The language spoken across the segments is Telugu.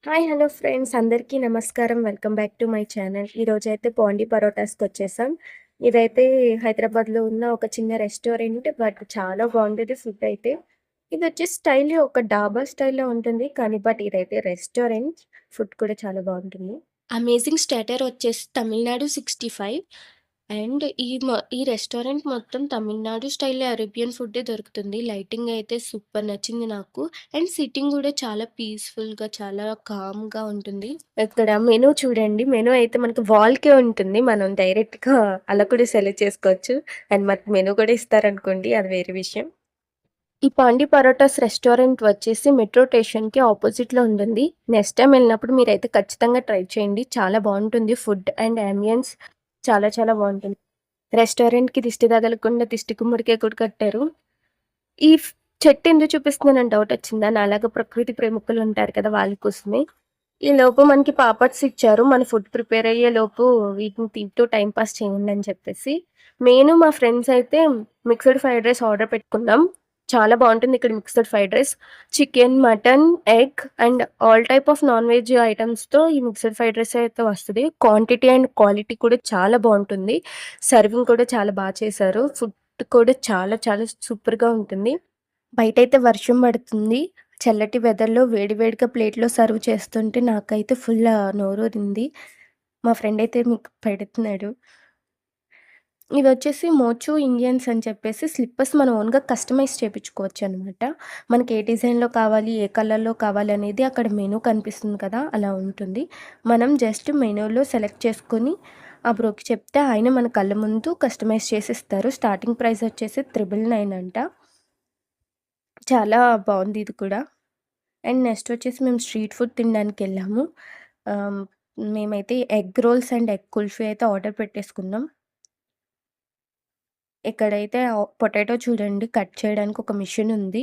హాయ్ హలో ఫ్రెండ్స్ అందరికీ నమస్కారం. Welcome back to my channel. ఈరోజైతే పాండీ పరోటాస్‌కొచ్చేసాం. ఇదైతే హైదరాబాద్‌లో ఉన్న ఒక చిన్న రెస్టారెంట్. బట్ చాలా బాగుంటది ఫుడ్ అయితే. ఇదొచ్చేసి స్టైల్ ఒక డాబా స్టైల్‌లో ఉంటుంది. ఇదైతే రెస్టారెంట్. ఫుడ్ కూడా చాలా బాగుంటుంది. అమేజింగ్ స్టార్టర్ వచ్చేసి తమిళనాడు 65 అండ్ ఈ రెస్టారెంట్ మొత్తం తమిళనాడు స్టైల్‌లో అరేబియన్ ఫుడ్డే దొరుకుతుంది. లైటింగ్ అయితే సూపర్ నచ్చింది నాకు. అండ్ సిట్టింగ్ గూడా చాలా పీస్‌ఫుల్‌గా, చాలా కామ్‌గా ఉంటుంది. ఇక్కడ మెనూ చూడండి. మెనూ అయితే మనకి వాల్‌కే ఉంటుంది. మనం డైరెక్ట్‌గా అలా కూడా సెలెక్ట్ చేసుకోవచ్చు. అండ్ మనకు మెనూ కూడా ఇస్తారనుకోండి, అది వేరే విషయం. ఈ పాండి పరోటాస్ రెస్టారెంట్ వచ్చేసి మెట్రో స్టేషన్‌కి ఆపోజిట్‌లో ఉంటుంది. నెక్స్ట్ టైమ్ వెళ్ళినప్పుడు మీరైతే ఖచ్చితంగా ట్రై చేయండి. చాలా బావుంటుంది ఫుడ్ అండ్ యాంబియన్స్ చాలా చాలా బావుంటుంది. రెస్టారెంట్‌కి దిష్టి తగలకుండా దిష్టి గుమ్మడికాయ కూడా కట్టారు. ఈ చెట్టు ఎందుకు చూపిస్తున్నానని డౌట్ వచ్చిందా? నాలాగా ప్రకృతి ప్రేమికులు ఉంటారు కదా! వాళ్ళ కోసమే. ఈలోపు మనకి పాపడ్స్ ఇచ్చారు. మన ఫుడ్ ప్రిపేర్ అయ్యేలోపు వీటిని తింటూ టైమ్ పాస్ చేయండి అని చెప్పేసి. నేను మా ఫ్రెండ్స్ అయితే మిక్స్డ్ ఫ్రైడ్ రైస్ ఆర్డర్ పెట్టుకున్నాం. చాలా బావుంటుంది ఇక్కడ mixed fried rice. Chicken, mutton, egg and all type of non veg ఐటెమ్స్‌తో ఈ మిక్స్డ్ ఫ్రైడ్ రైస్ అయితే వస్తది. క్వాంటిటీ అండ్ క్వాలిటీ కూడా చాలా బావుంటుంది. సర్వింగ్ కూడా చాలా చేశారు. ఫుడ్ కూడా చాలా చాలా సూపర్‌గా ఉంటుంది. బయటైతే వర్షం పడుతుంది. చల్లటి వెదర్‌లో వేడి వేడిగా ప్లేట్‌లో సర్వ్ చేస్తుంటే నాకైతే ఫుల్ నోరూరింది. మా ఫ్రెండ్ అయితే మీకు పెడుతున్నాడు. ఇవొచ్చేసి మోచు ఇండియన్స్ అని చెప్పేసి స్లిప్పర్స్ మనం ఓన్‌గా కస్టమైజ్ చేపించుకోవచ్చనమాట. మనకి ఏ డిజైన్‌లో కావాలి, ఏ కలర్‌లో కావాలనేది అక్కడ మెనూ కనిపిస్తుంది కదా! అలా ఉంటుంది. మనం జస్ట్ మెనూలో సెలెక్ట్ చేసుకొని ఆ బ్రోకి చెప్తే ఆయన మన కళ్ళ ముందు కస్టమైజ్ చేసిస్తారు. స్టార్టింగ్ ప్రైస్ వచ్చేసి 999 అంట. చాలా బావుంది ఇది కూడా. అండ్ నెక్స్ట్ వచ్చేసి మేము స్ట్రీట్ ఫుడ్ తినడానికెళ్ళాము. ఆహ్, మేమైతే egg rolls and egg kulfi అయితే ఆర్డర్ పెట్టేసుకున్నాం. ఇక్కడైతే పొటాటో చూడండి కట్ చేయడానికి ఒక మిషన్ ఉంది.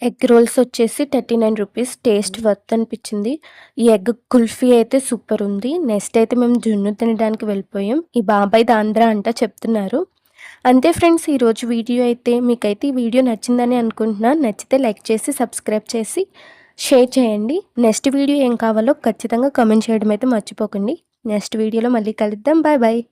ఎగ్ రోల్స్ వచ్చేసి 39 రూపీస్ టేస్ట్ వర్త్ అనిపించింది. ఈ ఎగ్ కుల్ఫీ అయితే సూపర్ ఉంది. నెక్స్ట్ అయితే మేము జున్ను తినడానికి వెళ్ళిపోయాం. ఈ బాబాయ్‌ది ఆంధ్ర అంట చెప్తున్నారు. అంతే ఫ్రెండ్స్ ఈరోజు వీడియో అయితే. మీకైతే ఈ వీడియో నచ్చిందని అనుకుంటున్నా. నచ్చితే లైక్ చేసి, సబ్స్క్రైబ్ చేసి, షేర్ చేయండి. నెక్స్ట్ వీడియో ఏం కావాలో ఖచ్చితంగా కామెంట్ చేయడం అయితే మర్చిపోకండి. నెక్స్ట్ వీడియోలో మళ్ళీ కలుద్దాం. Bye bye.